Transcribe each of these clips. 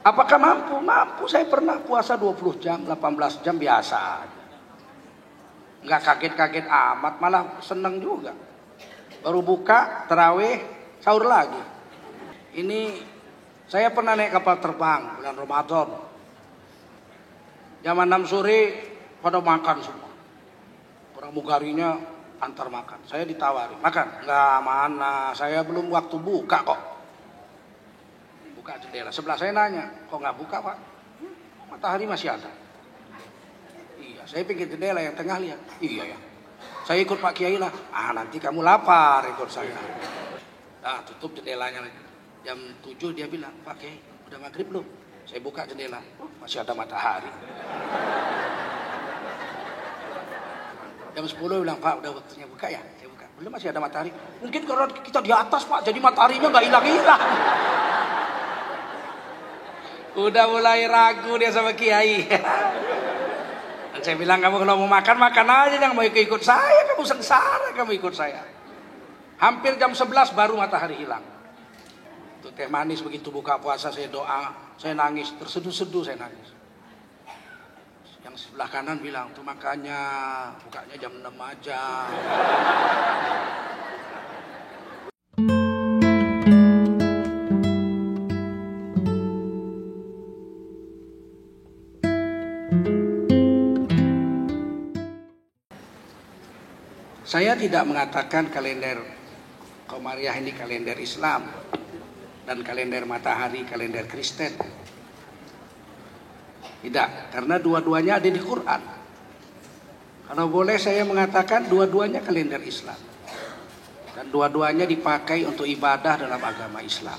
Apakah mampu? Mampu. Saya pernah puasa 20 jam, 18 jam biasa aja. Nggak kaget-kaget amat, malah seneng juga. Baru buka, tarawih, sahur lagi. Ini saya pernah naik kapal terbang bulan Ramadan. Jam 6 sore pada makan semua. Pramugarinya antar makan. Saya ditawari, makan? Nggak, mana, saya belum waktu buka kok. Buka jendela. Sebelah saya nanya, kok nggak buka Pak? Matahari masih ada. Iya, saya pinggir jendela yang tengah lihat. Iya ya. Saya ikut Pak Kiai lah. Nanti kamu lapar ikut saya. Tutup jendelanya lagi. Jam 7 dia bilang, Pak Kiai, udah maghrib belum? Saya buka jendela. Masih ada matahari. Jam 10 bilang, Pak udah waktunya buka ya? Saya buka. Belum, masih ada matahari. Mungkin karena kita di atas Pak, jadi mataharinya nggak hilang-hilang. Udah mulai ragu dia sama Kiai. Dan saya bilang, kamu kalau mau makan, makan aja. Jangan mau ikut saya, kamu sengsara kamu ikut saya. Hampir jam 11 baru matahari hilang. Itu teh manis, begitu buka puasa saya doa. Saya nangis, terseduh-seduh saya nangis. Yang sebelah kanan bilang, tuh makanya bukanya jam 6 aja. Saya tidak mengatakan kalender Komariah ini kalender Islam dan kalender matahari kalender Kristen. Tidak, karena dua-duanya ada di Quran. Kalau boleh saya mengatakan dua-duanya kalender Islam. Dan dua-duanya dipakai untuk ibadah dalam agama Islam.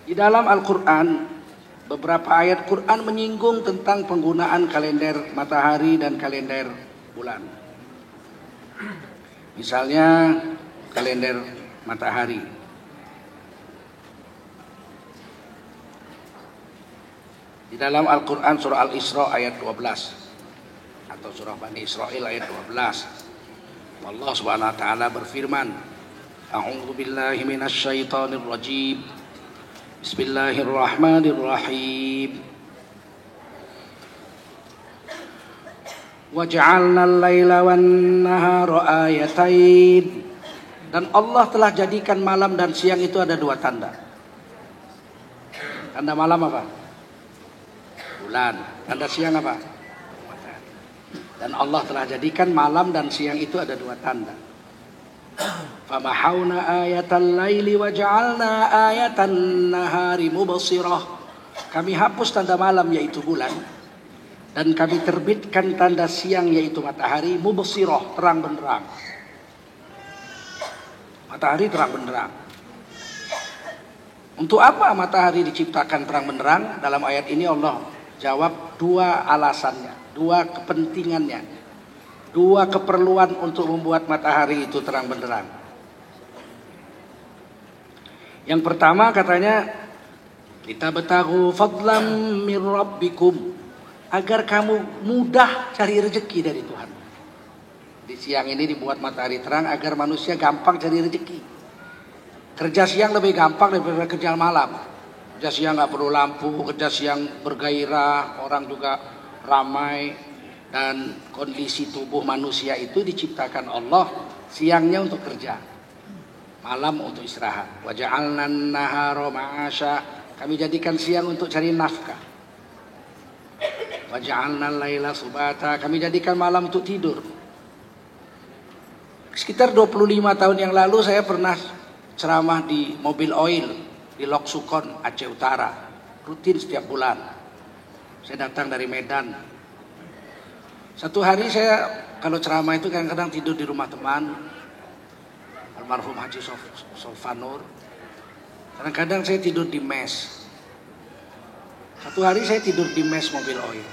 Di dalam Al-Quran, beberapa ayat Quran menyinggung tentang penggunaan kalender matahari dan kalender bulan. Misalnya kalender matahari. Di dalam Al-Quran surah Al-Isra ayat 12 atau surah Bani Israel ayat 12. Allah Subhanahu wa taala berfirman, A'udzu billahi minasy syaithanir rajim. Bismillahirrahmanirrahim. Waj'alna al-laila wan-nahara ayatain. Dan Allah telah jadikan malam dan siang itu ada dua tanda. Tanda malam apa? Bulan. Tanda siang apa? Matahari. Dan Allah telah jadikan malam dan siang itu ada dua tanda. Famahawna ayatal laili wa ja'alna ayatan nahari mubsirah. Kami hapus tanda malam yaitu bulan, dan kami terbitkan tanda siang yaitu matahari mubsirah, terang benderang. Matahari terang benderang. Untuk apa matahari diciptakan terang benderang? Dalam ayat ini Allah jawab dua alasannya, dua kepentingannya, dua keperluan untuk membuat matahari itu terang benderang. Yang pertama katanya, litabtaghu fadlan min rabbikum, agar kamu mudah cari rezeki dari Tuhan. Di siang ini dibuat matahari terang agar manusia gampang cari rezeki. Kerja siang lebih gampang daripada kerja malam. Kerja siang nggak perlu lampu, kerja siang bergairah, orang juga ramai, dan kondisi tubuh manusia itu diciptakan Allah siangnya untuk kerja, malam untuk istirahat. Wa ja'alna an-nahara ma'asya, kami jadikan siang untuk cari nafkah. Wa ja'alna al-laila subata, kami jadikan malam untuk tidur. Sekitar 25 tahun yang lalu saya pernah ceramah di Mobil Oil di Lok Sukon, Aceh Utara, rutin setiap bulan. Saya datang dari Medan. Satu hari saya kalau ceramah itu kadang-kadang tidur di rumah teman, almarhum Haji Solfanur. Kadang-kadang saya tidur di mes. Satu hari saya tidur di mes Mobil Oil.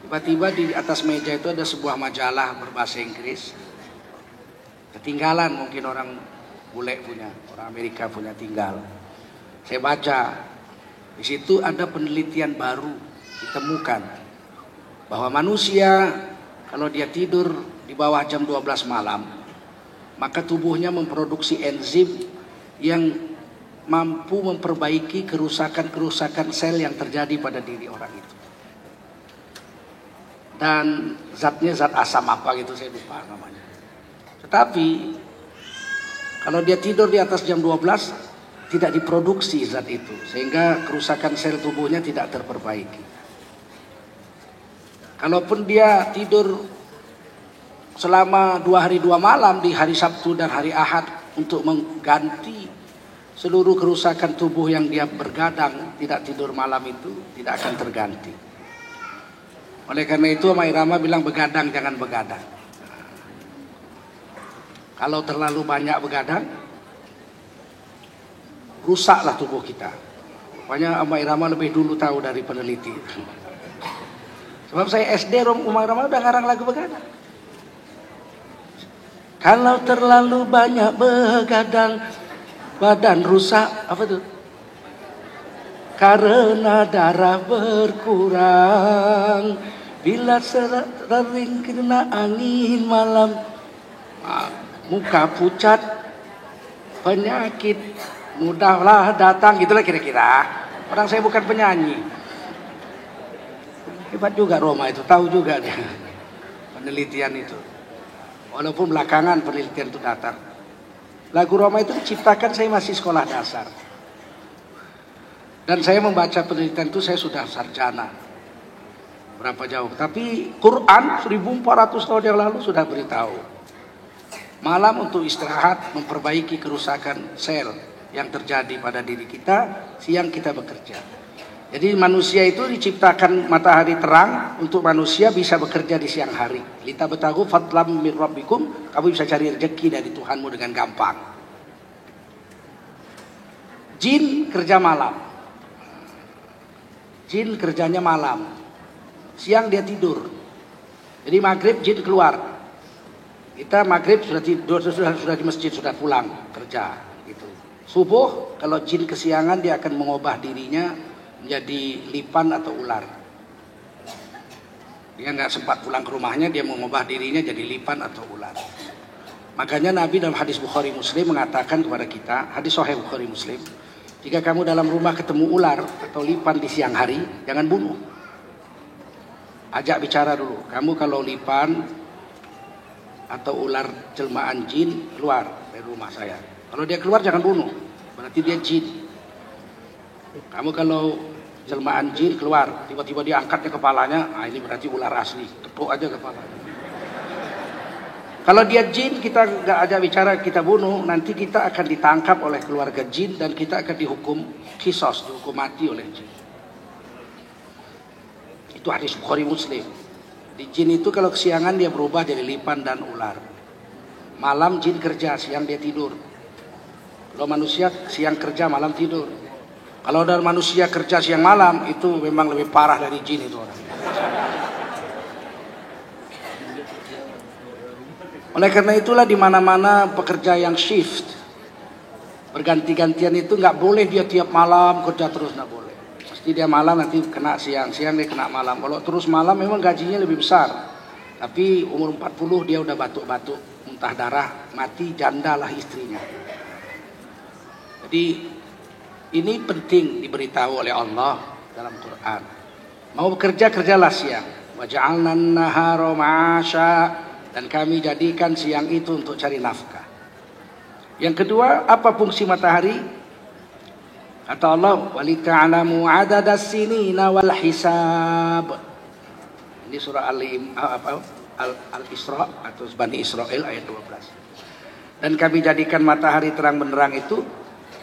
Tiba-tiba di atas meja itu ada sebuah majalah berbahasa Inggris. Ketinggalan, mungkin orang bule punya, orang Amerika punya tinggal. Saya baca, di situ ada penelitian baru ditemukan bahwa manusia kalau dia tidur di bawah jam 12 malam, maka tubuhnya memproduksi enzim yang mampu memperbaiki kerusakan-kerusakan sel yang terjadi pada diri orang itu. Dan zatnya zat asam apa gitu, saya lupa namanya. Tetapi kalau dia tidur di atas jam 12, tidak diproduksi zat itu, sehingga kerusakan sel tubuhnya tidak terperbaiki. Kalaupun dia tidur selama 2 hari 2 malam di hari Sabtu dan hari Ahad untuk mengganti seluruh kerusakan tubuh yang dia bergadang tidak tidur malam itu, tidak akan terganti. Oleh karena itu Mas Irama bilang begadang jangan begadang. Kalau terlalu banyak begadang, rusaklah tubuh kita. Pokoknya Mas Irama lebih dulu tahu dari peneliti. Sebab saya SD Mas Irama udah ngarang lagu begadang. Kalau terlalu banyak begadang, badan rusak, apa tuh? Karena darah berkurang, bila sering kena angin malam, muka pucat, penyakit mudahlah datang, gitulah kira-kira. Orang saya bukan penyanyi. Hebat juga Roma itu, tahu juga dia penelitian itu. Walaupun belakangan penelitian itu datang. Lagu Roma itu diciptakan saya masih sekolah dasar. Dan saya membaca penelitian itu saya sudah sarjana. Berapa jauh. Tapi Quran 1400 tahun yang lalu sudah beritahu. Malam untuk istirahat, memperbaiki kerusakan sel yang terjadi pada diri kita. Siang kita bekerja. Jadi manusia itu diciptakan matahari terang untuk manusia bisa bekerja di siang hari. Lita betagu fatlam min rabbikum, kamu bisa cari rezeki dari Tuhanmu dengan gampang. Jin kerja malam. Jin kerjanya malam. Siang dia tidur. Jadi maghrib jin keluar. Kita maghrib sudah tidur, sudah di masjid, sudah pulang kerja gitu. Subuh kalau jin kesiangan dia akan mengubah dirinya menjadi lipan atau ular. Dia nggak sempat pulang ke rumahnya, dia mengubah dirinya jadi lipan atau ular. Makanya Nabi dalam hadis Bukhari Muslim mengatakan kepada kita, hadis Sahih Bukhari Muslim, jika kamu dalam rumah ketemu ular atau lipan di siang hari, jangan bunuh. Ajak bicara dulu. Kamu kalau lipan atau ular jelmaan jin keluar dari rumah saya. Kalau dia keluar jangan bunuh, berarti dia jin. Kamu kalau jelmaan jin keluar, tiba-tiba dia angkatnya kepalanya, ini berarti ular asli, tepuk aja kepalanya. Kalau dia jin, kita nggak ajak bicara, kita bunuh, nanti kita akan ditangkap oleh keluarga jin dan kita akan dihukum kisos, dihukum mati oleh jin. Itu hadis Bukhari Muslim. Di jin itu kalau kesiangan dia berubah jadi lipan dan ular. Malam jin kerja, siang dia tidur. Kalau manusia siang kerja, malam tidur. Kalau dari manusia kerja siang malam itu memang lebih parah dari jin itu orang. Oleh karena itulah di mana-mana pekerja yang shift berganti-gantian itu nggak boleh dia tiap malam kerja terus, nggak boleh. Pasti dia malam nanti kena siang, siang dia kena malam. Kalau terus malam memang gajinya lebih besar. Tapi umur 40 dia udah batuk-batuk, muntah darah, mati, jandalah istrinya. Jadi ini penting diberitahu oleh Allah dalam Quran. Mau bekerja, kerjalah siang. Wa ja'alna an-nahara ma'asha, dan kami jadikan siang itu untuk cari nafkah. Yang kedua, apa fungsi matahari? Kata Allah, walita'lamu 'adadas sinina wal hisab. Ini surah Al-Isra atau Bani Israel ayat 12. Dan kami jadikan matahari terang benderang itu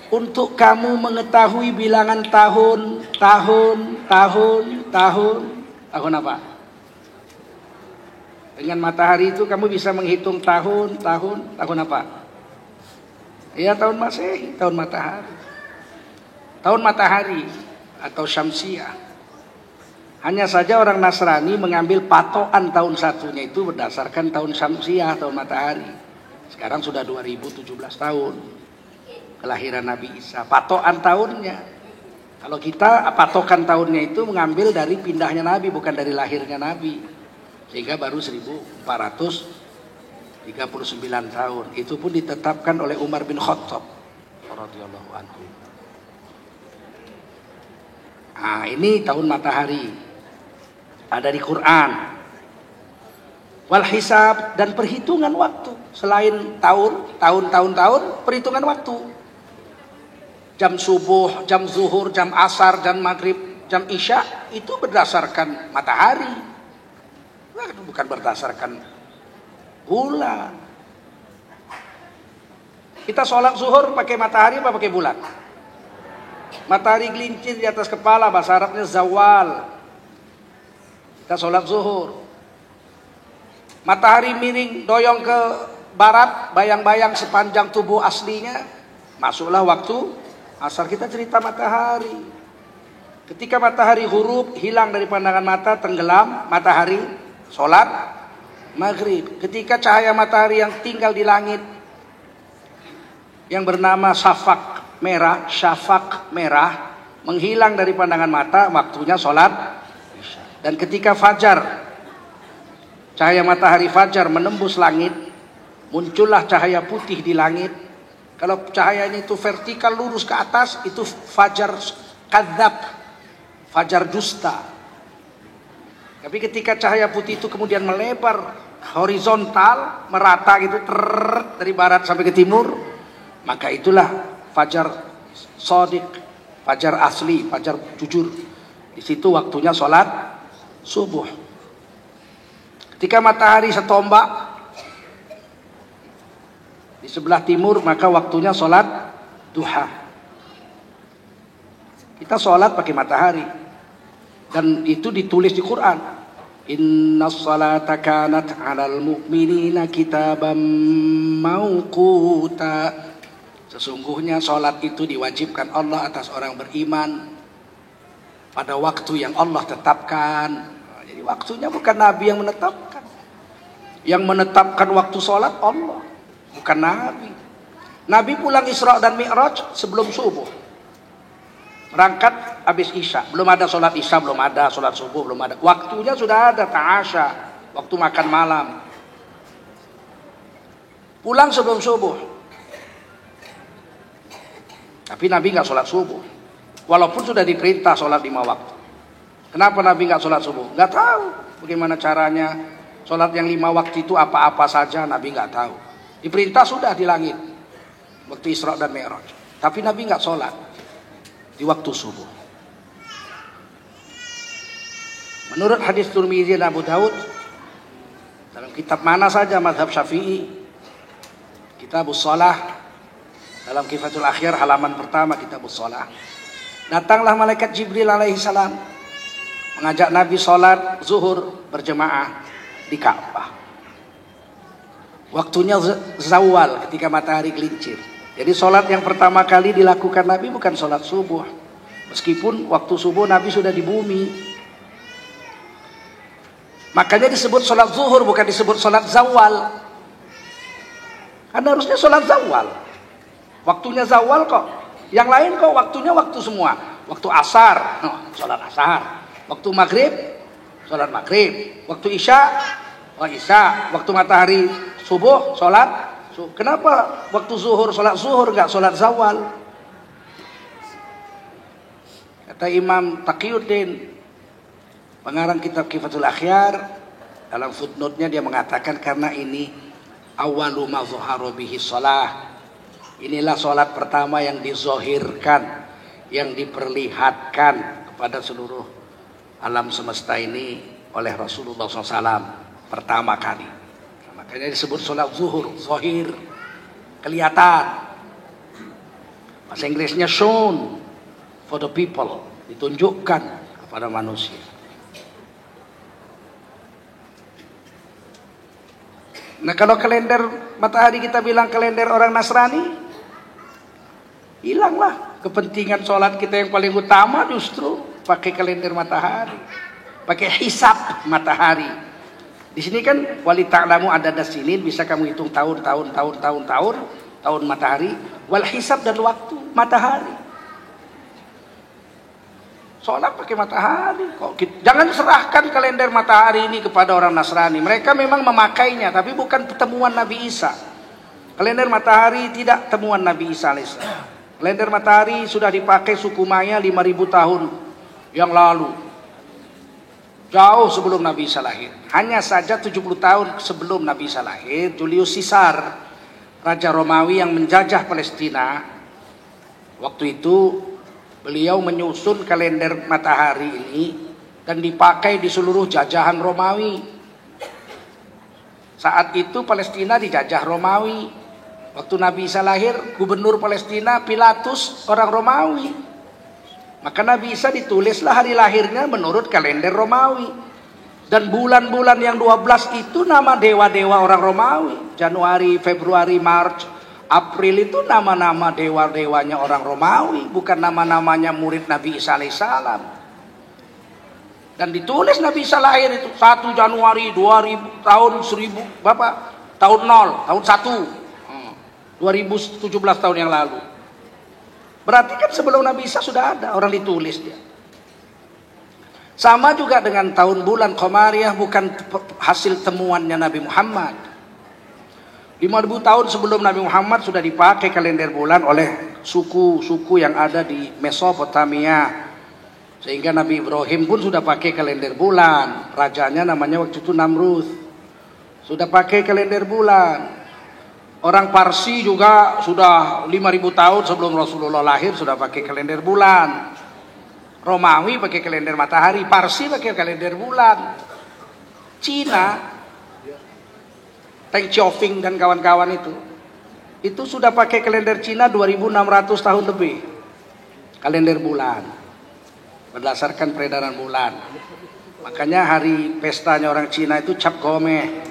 untuk kamu mengetahui bilangan tahun apa? Dengan matahari itu kamu bisa menghitung tahun apa? Ya tahun Masehi, tahun matahari. Tahun matahari atau Syamsiah. Hanya saja orang Nasrani mengambil patokan tahun satunya itu berdasarkan tahun Syamsiah, tahun matahari. Sekarang sudah 2017 tahun. Kelahiran Nabi Isa, patokan tahunnya. Kalau kita patokan tahunnya itu mengambil dari pindahnya Nabi, bukan dari lahirnya Nabi Sehingga baru 1439 tahun. Itu pun ditetapkan oleh Umar bin Khattab radhiyallahu anhu. Nah, ini tahun matahari. Ada di Quran. Wal hisab, dan perhitungan waktu. Selain tahun, perhitungan waktu. Jam subuh, jam zuhur, jam asar, jam maghrib, jam isya, itu berdasarkan matahari. Bukan berdasarkan bulan. Kita sholat zuhur pakai matahari apa pakai bulan? Matahari gelincir di atas kepala, bahasa Arabnya zawal. Kita sholat zuhur. Matahari miring doyong ke barat, bayang-bayang sepanjang tubuh aslinya, masuklah waktu asar. Kita cerita matahari. Ketika matahari huruf, hilang dari pandangan mata, tenggelam, matahari, sholat maghrib. Ketika cahaya matahari yang tinggal di langit yang bernama syafaq merah menghilang dari pandangan mata, waktunya sholat isya. Dan ketika fajar, cahaya matahari fajar menembus langit, muncullah cahaya putih di langit. Kalau cahayanya itu vertikal lurus ke atas, itu fajar kadzab, fajar dusta. Tapi ketika cahaya putih itu kemudian melebar horizontal, merata gitu, dari barat sampai ke timur, maka itulah fajar shadiq, fajar asli, fajar jujur. Di situ waktunya sholat subuh. Ketika matahari setombak di sebelah timur, maka waktunya sholat duha. Kita sholat pakai matahari, dan itu ditulis di Quran. Innas salata kanat 'alal mu'minina kitaban mauquta. Sesungguhnya sholat itu diwajibkan Allah atas orang beriman pada waktu yang Allah tetapkan. Jadi waktunya bukan Nabi yang menetapkan. Yang menetapkan waktu sholat Allah, bukan Nabi. Nabi pulang Isra dan Mi'raj sebelum subuh. Berangkat habis Isya. Belum ada sholat Isya, belum ada sholat subuh, belum ada. Waktunya sudah ada, ta'asya, waktu makan malam. Pulang sebelum subuh. Tapi Nabi nggak sholat subuh. Walaupun sudah diperintah sholat 5 waktu. Kenapa Nabi nggak sholat subuh? Nggak tahu bagaimana caranya. Sholat yang 5 waktu itu apa-apa saja Nabi nggak tahu. Diperintah sudah di langit waktu Isra dan Mi'raj. Tapi Nabi nggak sholat di waktu subuh. Menurut hadis Tirmidzi dan Abu Daud, dalam kitab mana saja mazhab Syafi'i, Kitabus Shalah, dalam Kifatul Akhir halaman pertama Kitabus Shalah, datanglah malaikat Jibril alaihi salam mengajak Nabi sholat zuhur berjemaah di Ka'bah. Waktunya zawal, ketika matahari gelincir. Jadi sholat yang pertama kali dilakukan Nabi bukan sholat subuh. Meskipun waktu subuh Nabi sudah di bumi. Makanya disebut sholat zuhur, bukan disebut sholat zawal. Karena harusnya sholat zawal. Waktunya zawal kok. Yang lain kok waktunya waktu semua. Waktu asar, sholat asar. Waktu maghrib, sholat maghrib. Waktu isya, isya. Waktu matahari subuh, sholat. Kenapa waktu zuhur sholat zuhur, nggak sholat zawal? Kata Imam Taqiyuddin, pengarang kitab Kifatul Akhyar, dalam footnote-nya dia mengatakan karena ini awalu ma zuhara bihi shalah. Inilah sholat pertama yang dizohirkan, yang diperlihatkan kepada seluruh alam semesta ini oleh Rasulullah SAW pertama kali. Makanya disebut sholat zuhur, zohir, kelihatan. Bahasa Inggrisnya shown for the people, ditunjukkan kepada manusia. Nah, kalau kalender matahari kita bilang kalender orang Nasrani, hilanglah kepentingan sholat kita yang paling utama, justru pakai kalender matahari, pakai hisab matahari. Di sini kan wali ta'lamu adada sinin, bisa kamu hitung tahun matahari, wal hisab dan waktu matahari. Sholat pakai matahari. Jangan serahkan kalender matahari ini kepada orang Nasrani. Mereka memang memakainya, tapi bukan temuan Nabi Isa. Kalender matahari tidak temuan Nabi Isa alaihissalam. Kalender matahari sudah dipakai suku Maya 5.000 tahun yang lalu. Jauh sebelum Nabi Isa lahir. Hanya saja 70 tahun sebelum Nabi Isa lahir, Julius Caesar, Raja Romawi yang menjajah Palestina, waktu itu beliau menyusun kalender matahari ini dan dipakai di seluruh jajahan Romawi. Saat itu Palestina dijajah Romawi. Waktu Nabi Isa lahir, gubernur Palestina Pilatus orang Romawi. Maka Nabi Isa ditulislah hari lahirnya menurut kalender Romawi. Dan bulan-bulan yang 12 itu nama dewa-dewa orang Romawi. Januari, Februari, Maret, April itu nama-nama dewa-dewanya orang Romawi, bukan nama-namanya murid Nabi Isa alaihissalam. Dan ditulis Nabi Isa lahir itu 1 Januari 2000 tahun 1000 Bapak tahun 0 tahun 1 2017 tahun yang lalu. Berarti kan sebelum Nabi Isa sudah ada orang ditulis dia. Sama juga dengan tahun bulan Qamariyah, bukan hasil temuannya Nabi Muhammad. 5.000 tahun sebelum Nabi Muhammad sudah dipakai kalender bulan oleh suku-suku yang ada di Mesopotamia. Sehingga Nabi Ibrahim pun sudah pakai kalender bulan. Rajanya namanya waktu itu Namrud. Sudah pakai kalender bulan. Orang Parsi juga sudah 5.000 tahun sebelum Rasulullah lahir sudah pakai kalender bulan. Romawi pakai kalender matahari, Parsi pakai kalender bulan. Cina, Deng Xiaoping dan kawan-kawan itu sudah pakai kalender Cina 2.600 tahun lebih. Kalender bulan. Berdasarkan peredaran bulan. Makanya hari pestanya orang Cina itu Cap Gome.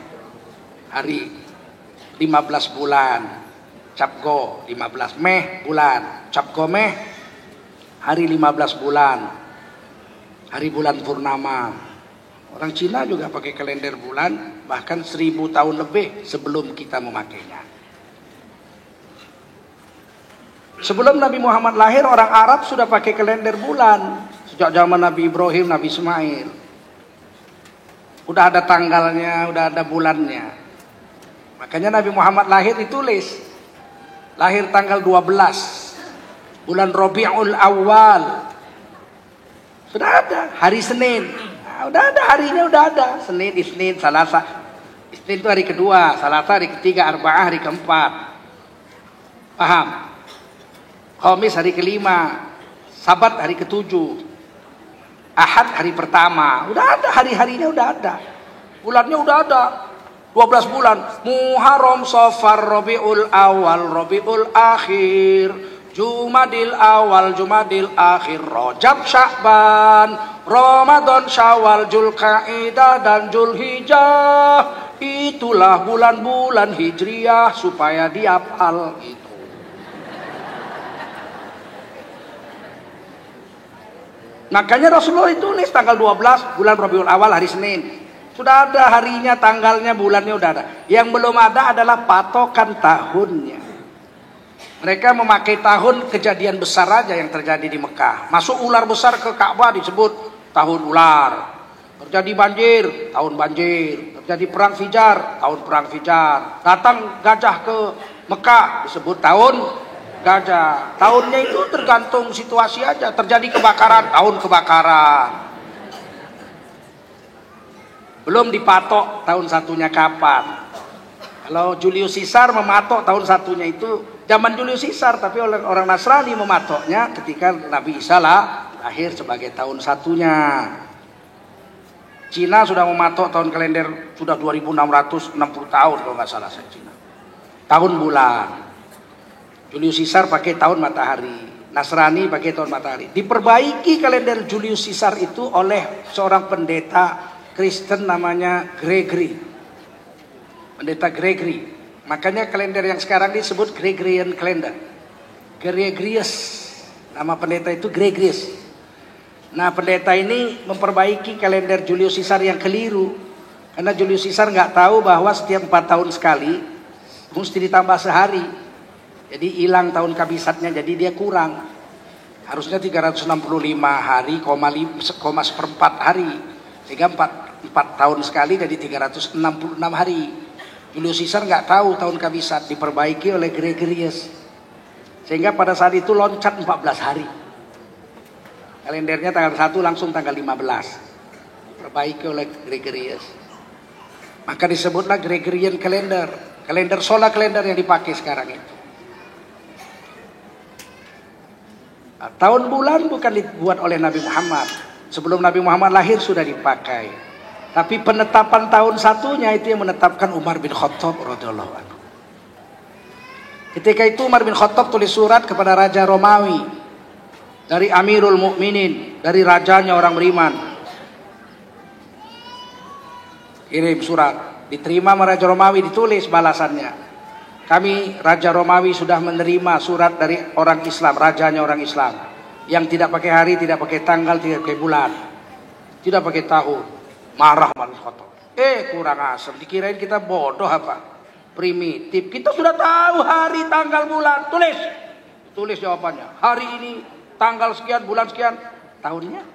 Hari 15 bulan. Cap Go 15 Mei bulan. Cap Gome hari 15 bulan. Hari bulan purnama. Orang Cina juga pakai kalender bulan, bahkan 1000 tahun lebih sebelum kita memakainya. Sebelum Nabi Muhammad lahir, orang Arab sudah pakai kalender bulan. Sejak zaman Nabi Ibrahim, Nabi Ismail. Udah ada tanggalnya, udah ada bulannya. Makanya Nabi Muhammad lahir ditulis. Lahir tanggal 12. Bulan Rabiul Awal. Sudah ada, hari Senin. Udah ada harinya, udah ada. Senin, Isnin, Selasa. Isnin itu hari kedua, Selasa hari ketiga, Arba'ah hari keempat. Paham? Khamis hari kelima, Sabat hari ketujuh, Ahad hari pertama. Udah ada hari-harinya, udah ada. Bulannya udah ada. 12 bulan. Muharram, Safar, Rabiul Awal, Rabiul Akhir, Jumadil Awal, Jumadil Akhir, Rajab, Sya'ban, Ramadan, Syawal, Zulqaidah dan Zulhijjah. Itulah bulan-bulan Hijriyah supaya dihafal itu. Makanya Rasulullah tulis tanggal 12 bulan Rabiul Awal hari Senin. Sudah ada harinya, tanggalnya, bulannya udah ada. Yang belum ada adalah patokan tahunnya. Mereka memakai tahun kejadian besar aja yang terjadi di Mekah. Masuk ular besar ke Ka'bah disebut tahun ular. Terjadi banjir, tahun banjir. Terjadi perang Fijar, tahun perang Fijar. Datang gajah ke Mekah disebut tahun gajah. Tahunnya itu tergantung situasi aja. Terjadi kebakaran, tahun kebakaran. Belum dipatok tahun satunya kapan. Kalau Julius Caesar mematok tahun satunya itu zaman Julius Caesar, tapi orang Nasrani mematoknya ketika Nabi Isa lahir sebagai tahun satunya. Cina sudah mematok tahun kalender sudah 2.660 tahun kalau nggak salah Cina. Tahun bulan. Julius Caesar pakai tahun matahari. Nasrani pakai tahun matahari. Diperbaiki kalender Julius Caesar itu oleh seorang pendeta Kristen namanya Gregory. Pendeta Gregory. Makanya kalender yang sekarang disebut Gregorian calendar. Gregorius. Nama pendeta itu Gregorius. Nah, pendeta ini memperbaiki kalender Julius Caesar yang keliru. Karena Julius Caesar nggak tahu bahwa setiap 4 tahun sekali mesti ditambah sehari. Jadi hilang tahun kabisatnya, jadi dia kurang. Harusnya 365 hari, koma seperempat hari. Sehingga 4 tahun sekali jadi 366 hari. Julius Caesar nggak tahu tahun kabisat, diperbaiki oleh Gregorius. Sehingga pada saat itu loncat 14 hari. Kalendernya tanggal 1 langsung tanggal 15. Diperbaiki oleh Gregorius. Maka disebutlah Gregorian Calendar. Kalender solar kalender yang dipakai sekarang itu. Nah, tahun bulan bukan dibuat oleh Nabi Muhammad. Sebelum Nabi Muhammad lahir sudah dipakai. Tapi penetapan tahun satunya itu yang menetapkan Umar bin Khattab radhiyallahu anhu. Ketika itu Umar bin Khattab tulis surat kepada Raja Romawi dari Amirul Mukminin, dari rajanya orang beriman. Kirim surat, diterima sama Raja Romawi, ditulis balasannya. Kami Raja Romawi sudah menerima surat dari orang Islam, rajanya orang Islam, yang tidak pakai hari, tidak pakai tanggal, tidak pakai bulan, tidak pakai tahun. Marah Umar bin Khattab. Kurang asem, dikirain kita bodoh apa? Primitif. Kita sudah tahu hari, tanggal, bulan. Tulis jawabannya. Hari ini, tanggal sekian, bulan sekian. Tahunnya?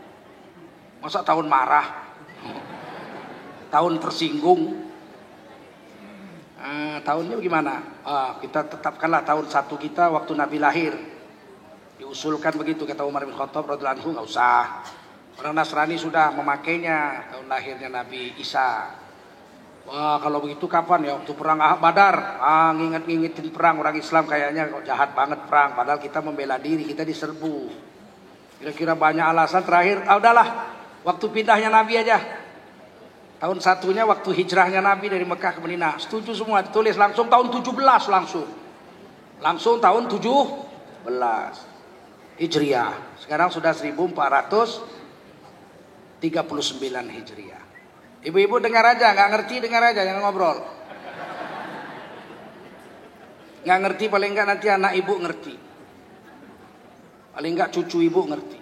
Masa tahun marah? Tahun tersinggung? Tahunnya bagaimana? Kita tetapkanlah tahun satu kita waktu Nabi lahir. Diusulkan begitu kata Umar bin Khattab radhiyallahu anhu, nggak usah. Orang Nasrani sudah memakainya tahun lahirnya Nabi Isa. Wah, kalau begitu kapan ya? Waktu perang Badar. Ngingetin perang, orang Islam kayaknya kok jahat banget perang. Padahal kita membela diri, kita diserbu. Kira-kira banyak alasan. Terakhir, udahlah. Waktu pindahnya Nabi aja. Tahun satunya waktu hijrahnya Nabi dari Mekah ke Madinah. Setuju semua, ditulis langsung tahun 17 langsung. Langsung tahun 17 Hijriah. Sekarang sudah 1439 Hijriah. Ibu-ibu dengar aja, nggak ngerti dengar aja, jangan ngobrol. Nggak ngerti paling nggak nanti anak ibu ngerti. Paling nggak cucu ibu ngerti.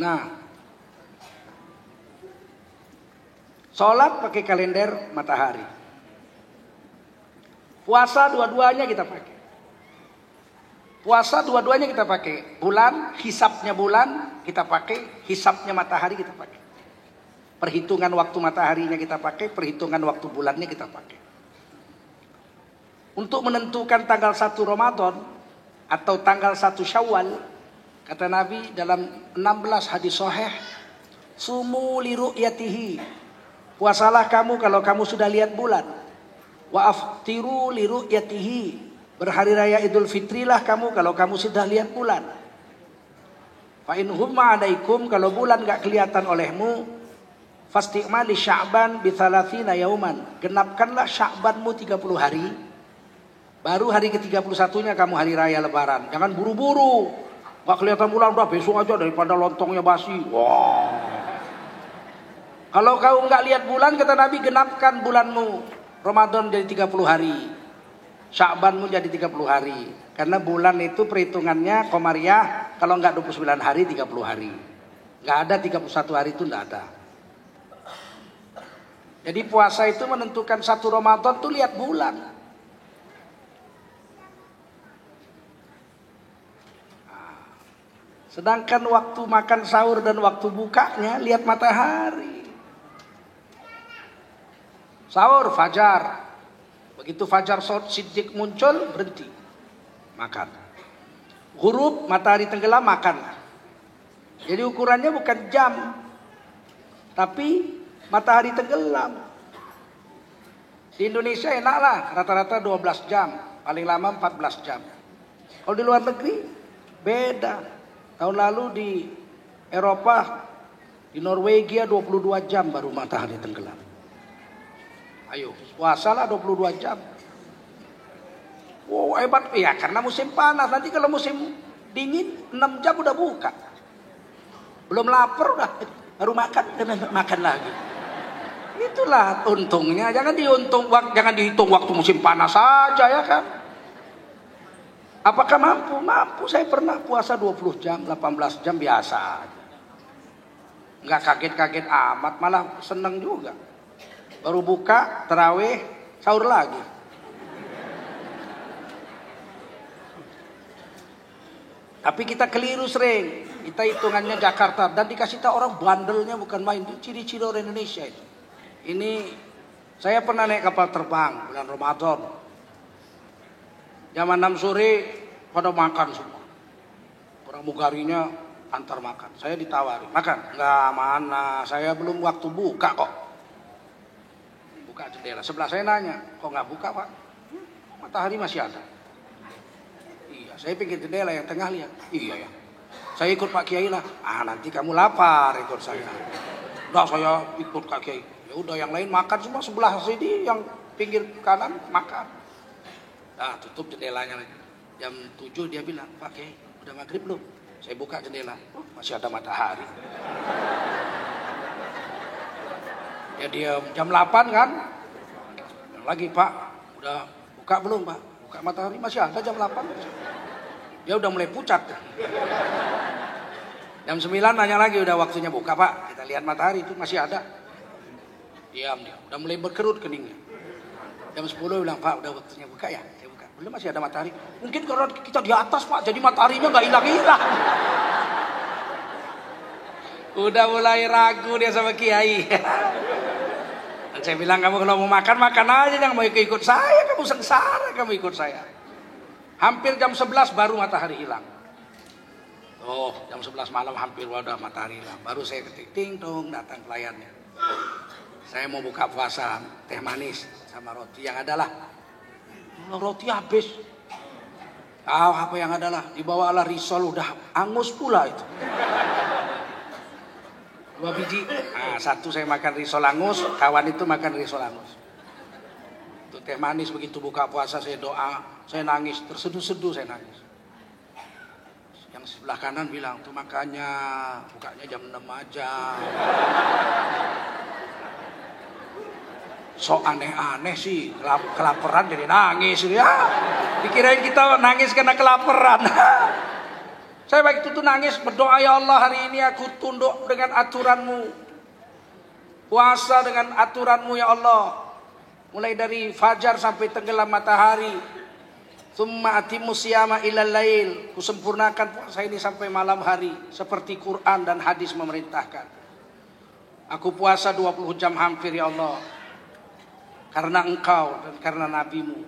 Nah, sholat pakai kalender matahari. Puasa dua-duanya kita pakai. Puasa dua-duanya kita pakai. Bulan, hisapnya bulan kita pakai, hisapnya matahari kita pakai. Perhitungan waktu mataharinya kita pakai, perhitungan waktu bulannya kita pakai. Untuk menentukan tanggal 1 Ramadan atau tanggal 1 Syawal, kata Nabi dalam 16 hadis sahih, sumu li ru'yatihi. Puasalah kamu kalau kamu sudah lihat bulan. Wa aftiru li ru'yatihi. Berhari raya Idul Fitrilah kamu kalau kamu sudah lihat bulan. Fa in humma alaikum, kalau bulan enggak kelihatan olehmu, fasti'mali Sya'ban bi 30 yauman. Genapkanlah Sya'banmu 30 hari. Baru hari ke-31-nya kamu hari raya lebaran. Jangan buru-buru. Enggak kelihatan bulan udah besok aja daripada lontongnya basi. Wah. Kalau kau enggak lihat bulan, kata Nabi, genapkan bulanmu. Ramadan jadi 30 hari. Sya'banmu jadi 30 hari. Karena bulan itu perhitungannya Komariah, kalau enggak 29 hari, 30 hari. Enggak ada 31 hari itu enggak ada. Jadi puasa itu menentukan 1 Ramadan tuh lihat bulan. Sedangkan waktu makan sahur dan waktu bukanya lihat matahari. Sahur fajar. Begitu fajar siddiq muncul, berhenti makan. Ghurub, matahari tenggelam, makan. Jadi ukurannya bukan jam, tapi matahari tenggelam. Di Indonesia enaklah, rata-rata 12 jam, paling lama 14 jam. Kalau di luar negeri beda. Tahun lalu di Eropa, di Norwegia 22 jam baru matahari tenggelam. Ayo, puasalah 22 jam. Wow, hebat. Ya, karena musim panas. Nanti kalau musim dingin, 6 jam udah buka. Belum lapar udah, baru makan lagi. Itulah untungnya. Jangan dihitung waktu musim panas saja ya kan. Apakah mampu? Mampu. Saya pernah puasa 20 jam, 18 jam biasa. Nggak kaget-kaget amat, malah seneng juga. Baru buka, tarawih, sahur lagi. Tapi kita keliru sering. Kita hitungannya Jakarta dan dikasih tahu orang bandelnya bukan main. Itu ciri-ciri orang Indonesia itu. Ini saya pernah naik kapal terbang bulan Ramadan. Jam 6 sore pada makan semua. Pramugarinya antar makan. Saya ditawari, makan? Enggak, mana? Saya belum waktu buka kok. Buka jendela. Sebelah saya nanya, kok nggak buka Pak? Matahari masih ada. Iya, saya pinggir jendela yang tengah lihat. Iya ya. Saya ikut Pak Kiai lah. Nanti kamu lapar ikut saya. Enggak, saya ikut Pak Kiai. Ya udah, yang lain makan semua sebelah sini, yang pinggir kanan makan. Tutup jendelanya lagi. Jam 7 dia bilang, Pak Kiai, udah maghrib belum? Saya buka jendela. Masih ada matahari. Ya dia jam 8 kan? Lagi Pak, udah buka belum Pak? Buka matahari masih ada jam 8. Dia udah mulai pucat. Jam 9 nanya lagi, udah waktunya buka Pak? Kita lihat matahari itu masih ada. Diam dia, udah mulai berkerut keningnya. Jam 10 bilang, Pak udah waktunya buka ya? Saya buka. Belum, masih ada matahari. Mungkin karena kita di atas Pak, jadi mataharinya nggak hilang-hilang. Udah mulai ragu dia sama Kiai. Dan saya bilang, kamu kalau mau makan, makan aja, jangan mau ikut saya, kamu sengsara, kamu ikut saya. Hampir jam 11 baru matahari hilang. Jam 11 malam hampir udah matahari hilang. Baru saya ketik, ting dong, datang pelayannya. Saya mau buka puasa, teh manis sama roti yang adalah. Roti habis. Apa yang adalah? Dibawalah risol, udah angus pula itu. 2 biji. Satu saya makan risol angus, kawan itu makan risol angus. Itu teh manis, begitu buka puasa saya doa, saya nangis, terseduh-seduh saya nangis. Yang sebelah kanan bilang, tuh makanya bukanya jam 6 aja. So aneh-aneh sih, kelaparan jadi nangis ya. Dikirain kita nangis karena kelaparan. Saya waktu itu nangis, berdoa, ya Allah hari ini aku tunduk dengan aturanmu. Puasa dengan aturanmu ya Allah. Mulai dari fajar sampai tenggelam matahari. Tsumma atimmu siyama ilal lail. Kusempurnakan puasa ini sampai malam hari. Seperti Quran dan hadis memerintahkan. Aku puasa 20 jam hampir ya Allah. Karena engkau dan karena nabimu.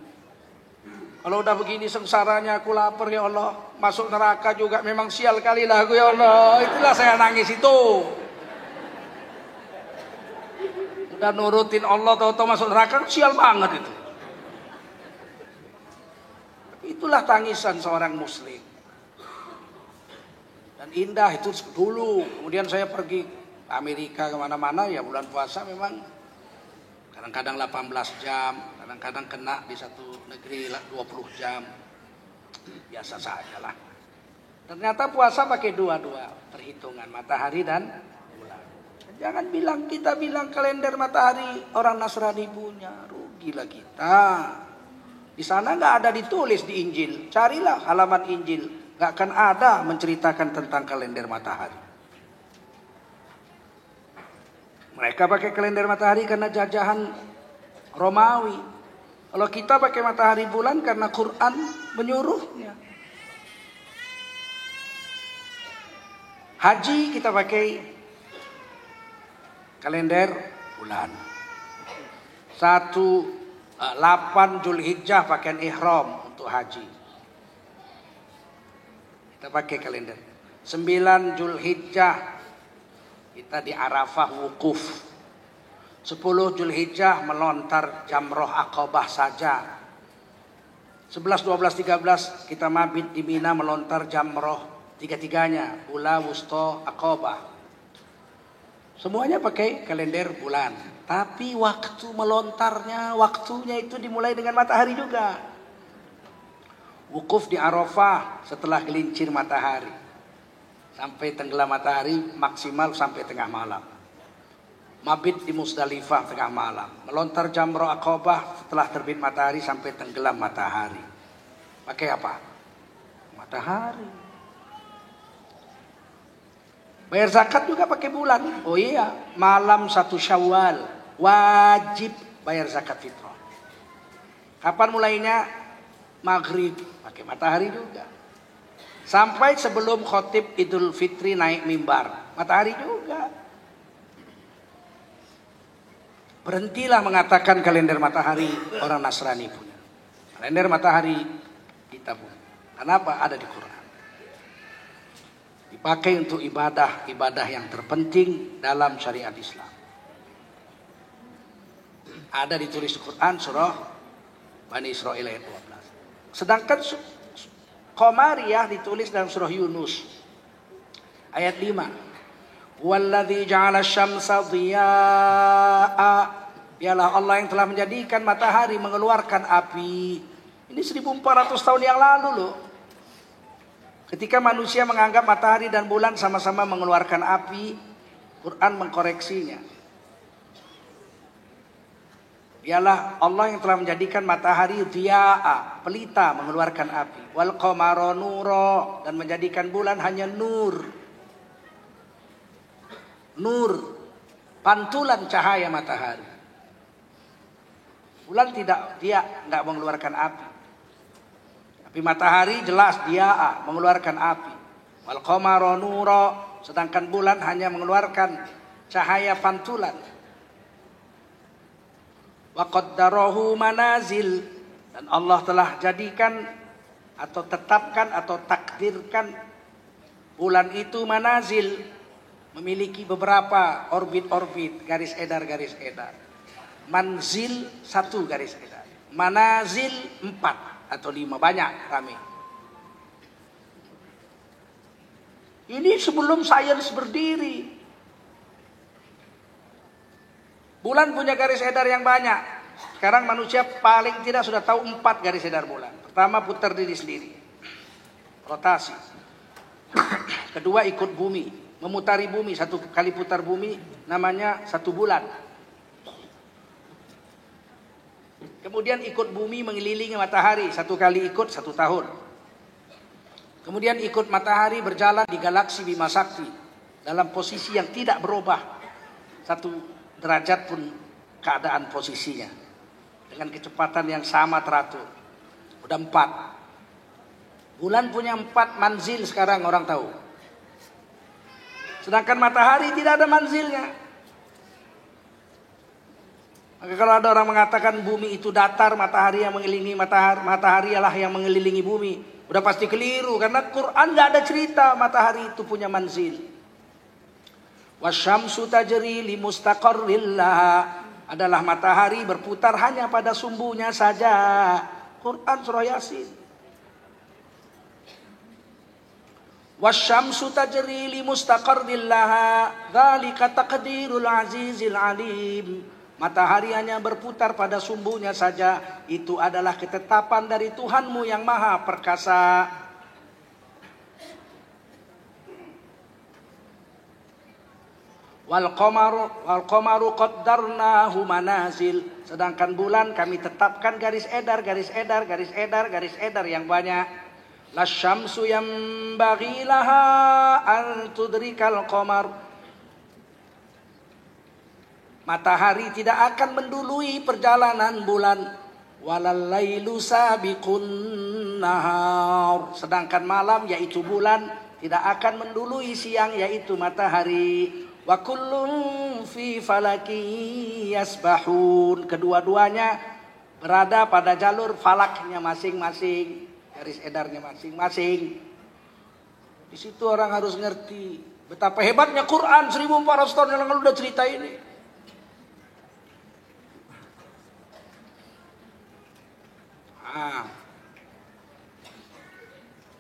Kalau udah begini sengsaranya aku lapar ya Allah. Masuk neraka juga memang sial kali lah aku ya Allah. Itulah saya nangis itu. Udah nurutin Allah tahu-tahu masuk neraka, sial banget itu. Itulah tangisan seorang muslim. Dan indah itu dulu. Kemudian saya pergi Amerika kemana-mana ya bulan puasa memang. Kadang-kadang 18 jam, kadang-kadang kena di satu negeri 20 jam. Biasa saja lah. Ternyata puasa pakai dua-dua perhitungan, matahari dan bulan. Jangan bilang, kita bilang kalender matahari orang Nasrani punya, rugilah kita. Di sana nggak ada ditulis di Injil. Carilah halaman Injil, nggak akan ada menceritakan tentang kalender matahari. Mereka pakai kalender matahari karena jajahan Romawi. Kalau kita pakai matahari bulan karena Quran menyuruhnya. Haji kita pakai kalender bulan. 8 Zulhijjah pakaian ihram untuk haji. Kita pakai kalender. 9 Zulhijjah kita di Arafah wukuf. 10 Zulhijjah melontar jamroh Aqabah saja. 11, 12, 13 kita mabit di Mina melontar jamroh tiga-tiganya. Ula, Wusta, Aqabah. Semuanya pakai kalender bulan. Tapi waktu melontarnya, waktunya itu dimulai dengan matahari juga. Wukuf di Arafah setelah gelincir matahari. Sampai tenggelam matahari maksimal sampai tengah malam. Mabit di Musdalifah tengah malam. Melontar jamroh Aqabah setelah terbit matahari sampai tenggelam matahari. Pakai apa? Matahari. Bayar zakat juga pakai bulan. Oh iya, malam 1 Syawal wajib bayar zakat fitrah. Kapan mulainya? Maghrib, pakai matahari juga. Sampai sebelum khotib Idul Fitri naik mimbar, matahari juga. Berhentilah mengatakan kalender matahari orang Nasrani punya. Kalender matahari kita punya. Kenapa? Ada di Quran. Dipakai untuk ibadah yang terpenting dalam syariat Islam. Ada ditulis di Quran surah Bani Israil ayat 12. Sedangkan Qamariyah ditulis dalam surah Yunus ayat 5. Walladzi ja'ala asy-syamsa dhiya'a. Dialah Allah yang telah menjadikan matahari mengeluarkan api. Ini 1400 tahun yang lalu loh. Ketika manusia menganggap matahari dan bulan sama-sama mengeluarkan api, Quran mengkoreksinya. Dialah Allah yang telah menjadikan matahari dhiya'a, pelita mengeluarkan api. Wal qamara nura, dan menjadikan bulan hanya nur. Nur, pantulan cahaya matahari. Bulan tidak mengeluarkan api. Tapi matahari jelas dhiya'a, mengeluarkan api. Wal qamara nura, sedangkan bulan hanya mengeluarkan cahaya pantulan. Wa qaddarahu manazil, dan Allah telah jadikan atau tetapkan atau takdirkan bulan itu manazil, memiliki beberapa orbit-orbit, garis edar. Manzil 1 garis edar, manazil 4 atau 5, banyak kami. Ini sebelum sains berdiri. Bulan punya garis edar yang banyak. Sekarang manusia paling tidak sudah tahu 4 garis edar bulan. Pertama, putar diri sendiri, rotasi. Kedua, ikut bumi, memutari bumi. 1 kali putar bumi namanya 1 bulan. Kemudian ikut bumi mengelilingi matahari, 1 kali ikut 1 tahun. Kemudian ikut matahari berjalan di galaksi Bima Sakti dalam posisi yang tidak berubah 1 derajat pun keadaan posisinya, dengan kecepatan yang sama teratur. Udah 4. Bulan punya 4 manzil sekarang orang tahu. Sedangkan matahari tidak ada manzilnya. Maka kalau ada orang mengatakan bumi itu datar, matahari yang mengelilingi matahari lah yang mengelilingi bumi, udah pasti keliru, karena Quran nggak ada cerita matahari itu punya manzil. Wasyamsu tajri li mustaqarril laha, adalah matahari berputar hanya pada sumbunya saja. Quran surah Yasin. Wasyamsu tajri li mustaqarril laha, dzalika taqdirul azizil alim. Matahari hanya berputar pada sumbunya saja, itu adalah ketetapan dari Tuhanmu yang maha perkasa. Wal qamaru qaddarnahu manazil, sedangkan bulan kami tetapkan garis edar yang banyak. Lasyamsu yambaghi laha an tudrikal qamar, matahari tidak akan mendului perjalanan bulan. Walal lailu sabiqun nahar, sedangkan malam yaitu bulan tidak akan mendului siang yaitu matahari. Wa kullun fi falaki yasbahun, kedua-duanya berada pada jalur falaknya masing-masing, garis edarnya masing-masing. Di situ orang harus ngerti betapa hebatnya Quran 1400 tahun yang lalu udah cerita ini.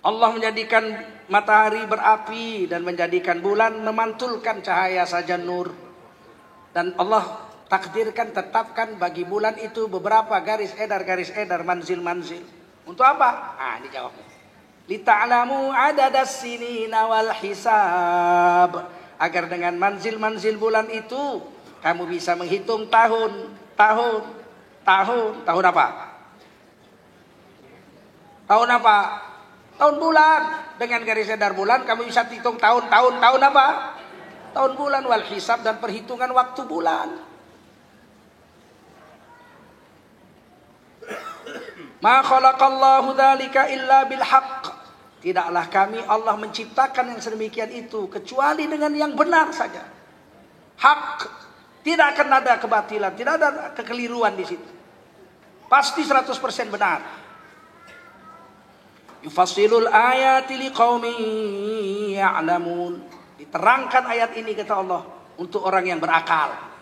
Allah menjadikan matahari berapi dan menjadikan bulan memantulkan cahaya saja nur. Dan Allah takdirkan, tetapkan bagi bulan itu beberapa garis edar manzil. Untuk apa? Ini jawabnya. Lita'lamu adadas sinina wal hisab, agar dengan manzil bulan itu kamu bisa menghitung tahun apa? Tahun bulan. Dengan garis edar bulan kamu bisa hitung tahun apa? Tahun bulan, wal hisab, dan perhitungan waktu bulan. Ma khalaqallahu dzalika illa bil haqq, Tidaklah kami Allah menciptakan yang sedemikian itu kecuali dengan yang benar saja. Hak, tidak akan ada kebatilan, tidak ada kekeliruan di situ. Pasti 100% benar. Yufassilul ayati liqaumin ya'lamun. Diterangkan ayat ini kata Allah untuk orang yang berakal.